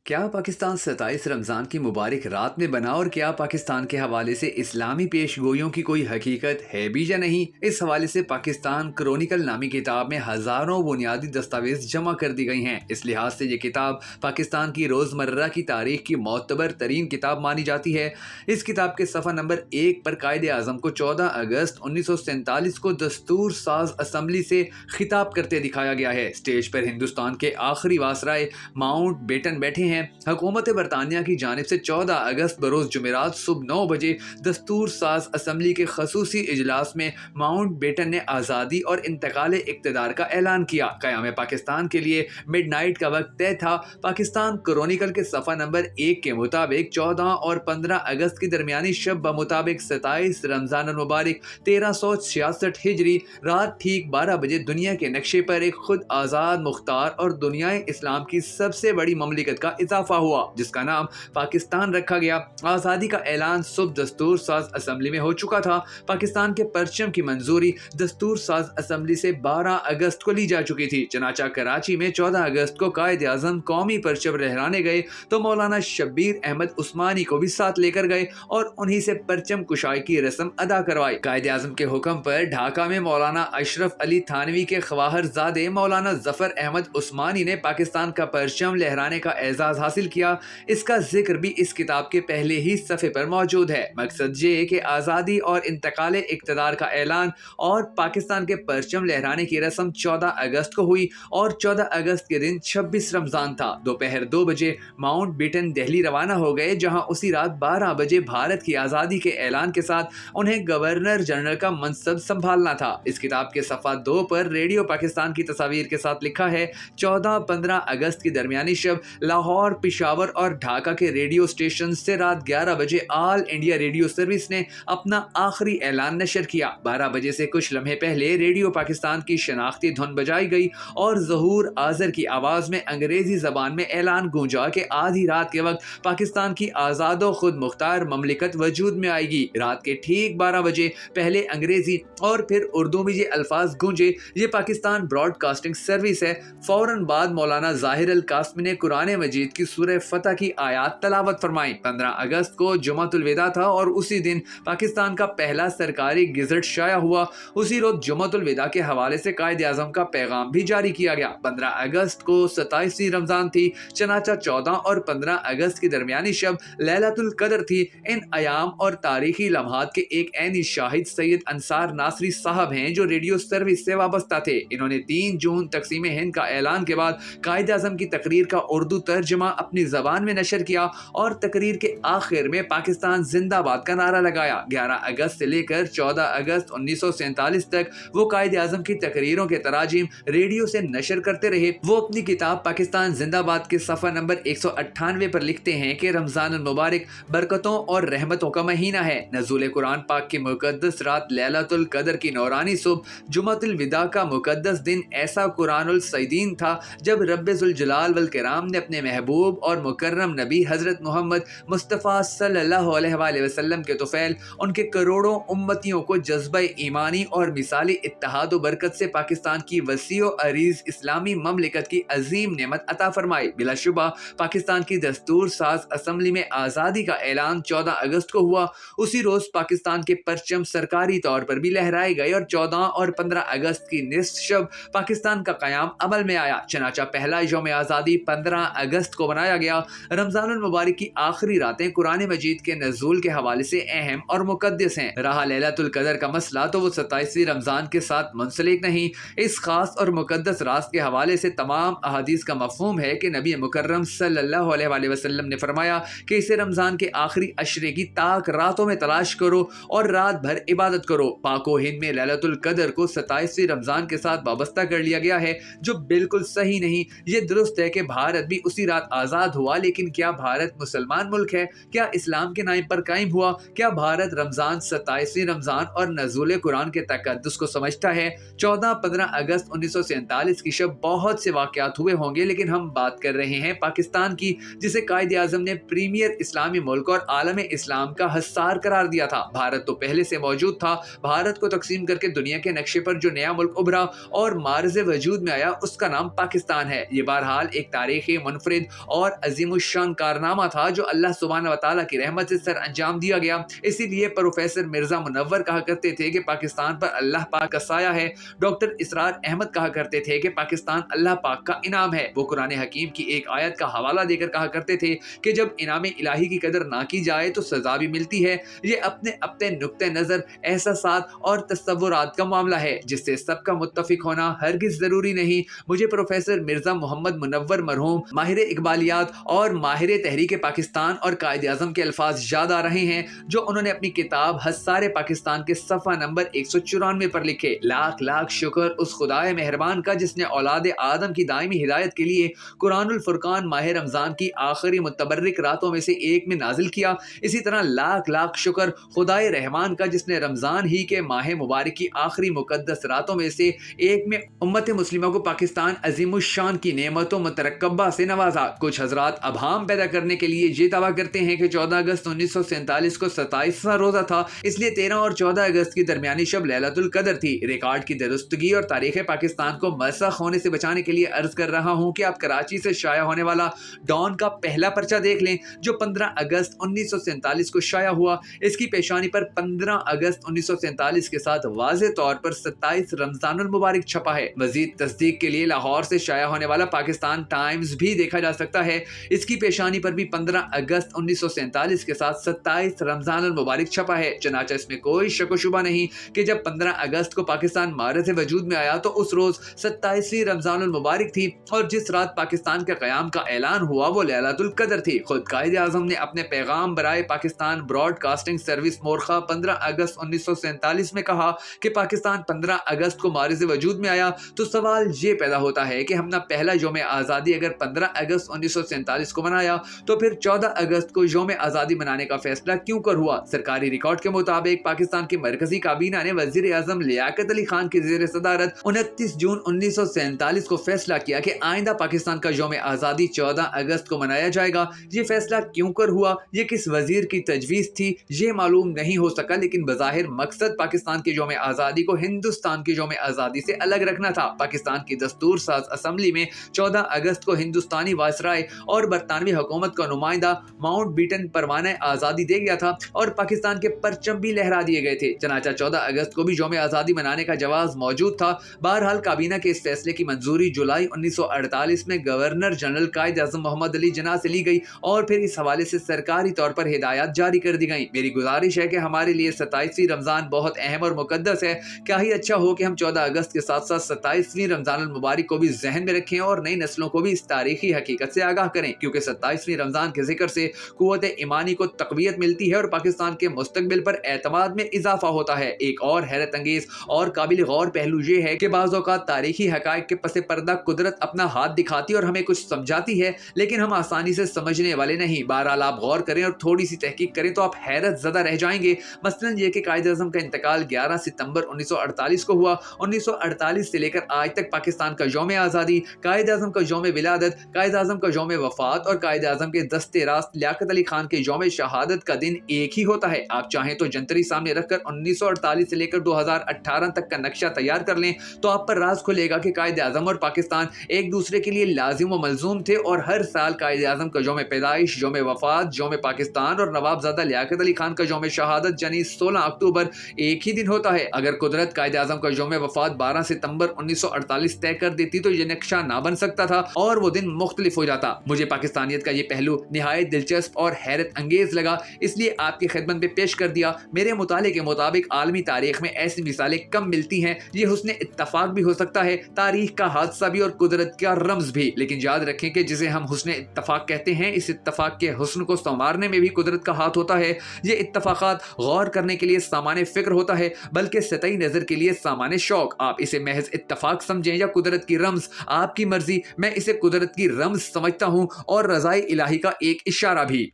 کیا پاکستان 27 رمضان کی مبارک رات میں بنا اور کیا پاکستان کے حوالے سے اسلامی پیش گوئیوں کی کوئی حقیقت ہے بھی یا نہیں؟ اس حوالے سے پاکستان کرونیکل نامی کتاب میں ہزاروں بنیادی دستاویز جمع کر دی گئی ہیں۔ اس لحاظ سے یہ کتاب پاکستان کی روزمرہ کی تاریخ کی معتبر ترین کتاب مانی جاتی ہے۔ اس کتاب کے صفحہ نمبر 1 پر قائد اعظم کو 14 اگست 1947 کو دستور ساز اسمبلی سے خطاب کرتے دکھایا گیا ہے۔ اسٹیج پر ہندوستان کے آخری وائسرائے ماؤنٹ بیٹن بیٹھے ہیں۔ حکومت برطانیہ کی جانب سے 14 اگست بروز جمعرات صبح 9 بجے دستور ساز اسمبلی کے خصوصی اجلاس میں ماؤنٹ بیٹن نے آزادی اور انتقال اقتدار کا اعلان کیا۔ قیام پاکستان کے لیے مڈ نائٹ کا وقت طے تھا۔ پاکستان کرونیکل کے صفحہ نمبر 1 کے مطابق 14 اور 15 اگست کی درمیانی شب بمطابق 27 رمضان المبارک 1366 ہجری رات ٹھیک 12 بجے دنیا کے نقشے پر ایک خود آزاد مختار اور دنیائے اسلام کی سب سے بڑی مملکت کا اضافہ ہوا، جس کا نام پاکستان رکھا گیا۔ آزادی کا اعلان صبح دستور ساز اسمبلی میں ہو چکا تھا۔ پاکستان کے پرچم کی منظوری دستور ساز اسمبلی سے 12 اگست کو لی جا چکی تھی۔ چنانچہ کراچی میں 14 اگست کو قائد اعظم قومی پرچم لہرانے گئے تو مولانا شبیر احمد عثمانی کو بھی ساتھ لے کر گئے اور انہی سے پرچم کشائی کی رسم ادا کروائی۔ قائد اعظم کے حکم پر ڈھاکہ میں مولانا اشرف علی تھانوی کے خواہر زادے مولانا ظفر احمد عثمانی نے پاکستان کا پرچم لہرانے کا اعزاز حاصل کیا۔ اس کا ذکر بھی اس کتاب کے پہلے ہی صفحے پر موجود ہے۔ مقصد یہ کہ آزادی اور انتقال اقتدار کا اعلان اور پاکستان کے پرچم لہرانے کی رسم 14 اگست کو ہوئی اور 14 اگست کے دن 26 رمضان تھا۔ دوپہر 2 بجے ماؤنٹ بیٹن دہلی روانہ ہو گئے، جہاں اسی رات 12 بجے بھارت کی آزادی کے اعلان کے ساتھ انہیں گورنر جنرل کا منصب سنبھالنا تھا۔ اس کتاب کے صفحہ 2 پر ریڈیو پاکستان کی تصاویر کے ساتھ لکھا ہے: 14-15 اگست کی درمیانی شب لاہور، پشاور اور ڈھاکہ کے ریڈیو اسٹیشن سے رات 11 بجے آل انڈیا ریڈیو سروس نے اپنا آخری اعلان نشر کیا۔ 12 بجے سے کچھ لمحے پہلے ریڈیو پاکستان کی شناختی دھن بجائی گئی اور ظہور آذر کی آواز میں انگریزی زبان میں اعلان گونجا کہ آدھی رات کے وقت پاکستان کی آزاد و خود مختار مملکت وجود میں آئے گی۔ رات کے ٹھیک 12 بجے پہلے انگریزی اور پھر اردو میں یہ الفاظ گونجے: یہ پاکستان براڈ کاسٹنگ سروس ہے۔ فوراً بعد مولانا ظاہر القاسمی نے قرآن مجید کی سورہ فتح کی آیات تلاوت فرمائیں۔ 15 اگست کو جمعۃ الوداع تھا اور اسی دن پاکستان کا پہلا سرکاری گزٹ شائع ہوا۔ اسی روز جمعۃ الوداع کے حوالے سے قائد اعظم کا پیغام بھی جاری کیا گیا۔ 15 اگست کو 27ویں رمضان تھی، چنانچہ 14 اور 15 اگست کی درمیانی شب لیلۃ القدر تھی۔ ان ایام اور تاریخی لمحات کے ایک عینی شاہد سید انصار ناصری صاحب ہیں، جو ریڈیو سروس سے وابستہ تھے۔ انہوں نے 3 جون تقسیم ہند کا اعلان کے بعد قائد اعظم کی تقریر کا اردو ترجمہ اپنی زبان میں نشر کیا اور تقریر کے آخر میں پاکستان زندہ باد کا نعرہ لگایا۔ 11 اگست سے لے کر 14 اگست 1947 تک وہ قائد اعظم کی تقریروں کے تراجم ریڈیو سے نشر کرتے رہے۔ وہ اپنی کتاب پاکستان زندہ باد کے صفحہ نمبر 198 پر لکھتے ہیں کہ رمضان المبارک برکتوں اور رحمتوں کا مہینہ ہے۔ نزول قرآن پاک کی مقدس رات لیلۃ القدر کی نورانی صبح جمعۃ الوداع کا مقدس دن ایسا قرآن الصیدین تھا جب رب ذوالجلال والکرام نے اپنے محبوب اور مکرم نبی حضرت محمد مصطفیٰ صلی اللہ علیہ وآلہ وسلم کے طفیل ان کے کروڑوں امتیوں کو جذبہ ایمانی اور مثالی اتحاد و برکت سے پاکستان کی وسیع و عریض اسلامی مملکت کی عظیم نعمت عطا فرمائی۔ بلا شبہ پاکستان کی دستور ساز اسمبلی میں آزادی کا اعلان 14 اگست کو ہوا۔ اسی روز پاکستان کے پرچم سرکاری طور پر بھی لہرائے گئے اور 14 اور 15 اگست کی نصف شب پاکستان کا قیام عمل میں آیا۔ چنانچہ پہلا یوم آزادی 15 اگست کو بنایا گیا۔ رمضان المبارک کی آخری راتیں قرآن مجید کے نزول کے حوالے سے اہم اور مقدس ہیں۔ رہا لیلۃ القدر کا مسئلہ تو وہ 27ویں رمضان کے ساتھ منسلک نہیں۔ اس خاص اور مقدس راز کے حوالے سے تمام احادیث کا مفہوم ہے کہ نبی مکرم صلی اللہ علیہ وآلہ وسلم نے فرمایا کہ اسے رمضان کے آخری عشرے کی تاک راتوں میں تلاش کرو اور رات بھر عبادت کرو۔ پاک و ہند میں لیلۃ القدر کو 27ویں رمضان کے ساتھ وابستہ کر لیا گیا ہے، جو بالکل صحیح نہیں۔ یہ درست ہے کہ بھارت بھی اسی رات آزاد ہوا، لیکن کیا بھارت مسلمان ملک ہے؟ کیا اسلام کے نام پر قائم ہوا؟ کیا بھارت رمضان 27ویں رمضان اور نزول قرآن کے تقدس کو سمجھتا ہے؟ 14-15 اگست 1947 کی شب بہت سے واقعات ہوئے ہوں گے، لیکن ہم بات کر رہے ہیں پاکستان کی، جسے قائد اعظم نے پریمیئر اسلامی ملک اور عالم اسلام کا حصار قرار دیا تھا۔ بھارت تو پہلے سے موجود تھا۔ بھارت کو تقسیم کر کے دنیا کے نقشے پر جو نیا ملک ابھرا اور معرض وجود میں آیا، اس کا نام پاکستان ہے۔ یہ بہرحال ایک تاریخی، منفرد اور عظیم الشان کارنامہ تھا جو اللہ سبحانہ و تعالیٰ کی رحمت سے سر انجام دیا گیا۔ اسی لیے پروفیسر مرزا منور کہا کرتے تھے کہ پاکستان پر اللہ پاک کا سایہ ہے۔ ڈاکٹر اسرار احمد کہا کرتے تھے کہ پاکستان اللہ پاک کا انعام ہے۔ وہ قرآن حکیم کی ایک آیت کا حوالہ دے کر کہا کرتے تھے کہ جب انعام الہی کی قدر نہ کی جائے تو سزا بھی ملتی ہے۔ یہ اپنے اپنے نقطہ نظر، احساسات اور تصورات کا معاملہ ہے جس سے سب کا متفق ہونا ہرگز ضروری نہیں۔ مجھے پروفیسر مرزا محمد منور مرحوم ماہر اقبالیات اور ماہر تحریک پاکستان اور قائد اعظم کے الفاظ یاد آ رہے ہیں جو انہوں نے اپنی کتاب حصار پاکستان کے صفحہ نمبر 194 پر لکھے۔ لاکھ لاکھ شکر اس خدائے مہربان کا جس نے اولاد آدم کی دائمی ہدایت کے لیے قرآن الفرقان ماہ رمضان کی آخری متبرک راتوں میں سے ایک میں نازل کیا۔ اسی طرح لاکھ لاکھ شکر خدائے رحمان کا جس نے رمضان ہی کے ماہ مبارک کی آخری مقدس راتوں میں سے ایک میں امت مسلمہ کو پاکستان عظیم الشان کی نعمتوں مترکبہ سے نوازا۔ کچھ حضرات ابہام پیدا کرنے کے لیے یہ دعویٰ کرتے ہیں کہ 14 اگست 1947 کو 27واں روزہ تھا، اس لیے 13 اور 14 اگست کی درمیانی شب لیلۃ القدر تھی۔ ریکارڈ کی درستگی اور تاریخ پاکستان کو مسخ ہونے سے بچانے کے لیے عرض کر رہا ہوں کہ آپ کراچی سے شائع ہونے والا ڈان کا پہلا پرچہ دیکھ لیں جو 15 اگست 1947 کو شائع ہوا۔ اس کی پیشانی پر 15 اگست 1947 کے ساتھ واضح طور پر 27 رمضان المبارک چھپا ہے۔ مزید تصدیق کے لیے لاہور سے شائع ہونے والا پاکستان ٹائمز بھی دیکھا جا سکتا ہے۔ اس کی پیشانی پر بھی 15 اگست 1947 کے ساتھ 27 رمضان المبارک چھپا ہے۔ چنانچہ اس میں کوئی شک و شبہ نہیں کہ جب 15 اگست کو پاکستان معرض وجود میں آیا تو اس روز 27ویں رمضان المبارک تھی اور جس رات پاکستان کے قیام کا اعلان ہوا وہ لیلۃ القدر تھی۔ خود قائد اعظم نے اپنے پیغام برائے پاکستان براڈ کاسٹنگ سروس مورخہ 15 اگست 1947 میں کہا کہ پاکستان 15 اگست کو معرض وجود میں آیا تو سوال یہ پیدا ہوتا ہے کہ ہم نے پہلا یوم آزادی اگر 15 اگست 1947 کو منایا تو پھر 14 اگست کو یوم آزادی منانے کا فیصلہ کیوں کر ہوا؟ سرکاری ریکارڈ کے مطابق پاکستان کی مرکزی کابینہ نے وزیر اعظم لیاقت علی خان کی زیر صدارت 29 جون 1947 کو فیصلہ کیا کہ آئندہ پاکستان کا یوم آزادی 14 اگست کو منایا جائے گا۔ یہ فیصلہ کیوں کر ہوا، یہ کس وزیر کی تجویز تھی، یہ معلوم نہیں ہو سکا، لیکن بظاہر مقصد پاکستان کے یوم آزادی کو ہندوستان کے یوم آزادی سے الگ رکھنا تھا۔ پاکستان کی دستور ساز اسمبلی میں 14 اگست کو ہندوستانی وائسرائے اور برطانوی حکومت کا نمائندہ ماؤنٹ بیٹن پروانہ آزادی دے گیا تھا اور پاکستان کے پرچم بھی لہرا دیے گئے تھے۔ چنانچہ 14 اگست کو بھی یوم آزادی منانے کا جواز موجود تھا۔ بہرحال کابینہ کے اس فیصلے کی منظوری جولائی 1948 میں گورنر جنرل قائد اعظم محمد علی جناح سے لی گئی اور پھر اس حوالے سے سرکاری طور پر ہدایات جاری کر دی گئیں۔ میری گزارش ہے کہ ہمارے لیے 27ویں رمضان بہت اہم اور مقدس ہے۔ کیا ہی اچھا ہو کہ ہم 14 اگست کے ساتھ ساتھ 27ویں رمضان المبارک کو بھی ذہن میں رکھیں اور نئی نسلوں کو بھی اس تاریخی حقیقت سے آگاہ کریں، کیونکہ 27ویں رمضان کے ذکر سے قوت ایمانی کو تقویت ملتی ہے اور پاکستان کے مستقبل پر اعتماد میں اضافہ ہوتا ہے۔ ایک اور حیرت انگیز اور قابل غور پہلو یہ ہے کہ بعض اوقات تاریخی حقائق کے پس پردہ قدرت اپنا ہاتھ دکھاتی اور ہمیں کچھ سمجھاتی ہے، لیکن ہم آسانی سے سمجھنے والے نہیں۔ بہرحال آپ غور کریں اور تھوڑی سی تحقیق کریں تو آپ حیرت زدہ رہ جائیں گے۔ مثلا یہ کہ قائد اعظم کا انتقال 11 ستمبر 1948 کو ہوا۔ 1948 سے لے کر آج تک پاکستان کا یوم آزادی، قائد اعظم کا یوم ولادت، قائد اعظم کا یوم وفات اور قائد اعظم کے دست راست لیاقت علی خان کے یوم شہادت کا دن ایک ہی ہوتا ہے۔ آپ چاہیں تو جنتری سامنے رکھ کر 1948 سے لے کر 2018 تک کا نقشہ تیار کر لیں تو آپ پر راز کھلے گا کہ قائد اعظم اور پاکستان ایک دوسرے کے لیے لازم و ملزوم تھے اور ہر سال قائد اعظم کا یوم پیدائش، یوم وفات، یوم پاکستان اور نوابزادہ لیاقت علی خان کا یوم شہادت یعنی 16 اکتوبر ایک ہی دن ہوتا ہے۔ اگر قدرت قائد اعظم کا یوم وفات 12 ستمبر 1948 طے کر دیتی تو یہ نقشہ نہ بن سکتا تھا اور وہ دن مختلف ہو جاتا۔ مجھے پاکستانیت کا یہ پہلو نہایت دلچسپ اور حیرت انگیز لگا، اس لیے آپ کی خدمت میں پیش کر دیا۔ میرے مطالعے کے مطابق عالمی تاریخ میں ایسی مثالیں کم ملتی ہیں۔ یہ حسن اتفاق بھی ہو سکتا ہے، تاریخ کا حادثہ بھی اور قدرت کا رمز بھی، لیکن یاد رکھیں کہ جسے ہم حسن اتفاق کہتے ہیں اس اتفاق کے حسن کو سنوارنے میں بھی قدرت کا ہاتھ ہوتا ہے۔ یہ اتفاقات غور کرنے کے لیے سامان فکر ہوتا ہے بلکہ سطحی نظر کے لیے سامان شوق۔ آپ اسے محض اتفاق سمجھیں یا قدرت کی رمز، آپ کی مرضی۔ میں اسے قدرت کی رمز سمجھتا ہوں اور رضائے الہی کا ایک اشارہ بھی۔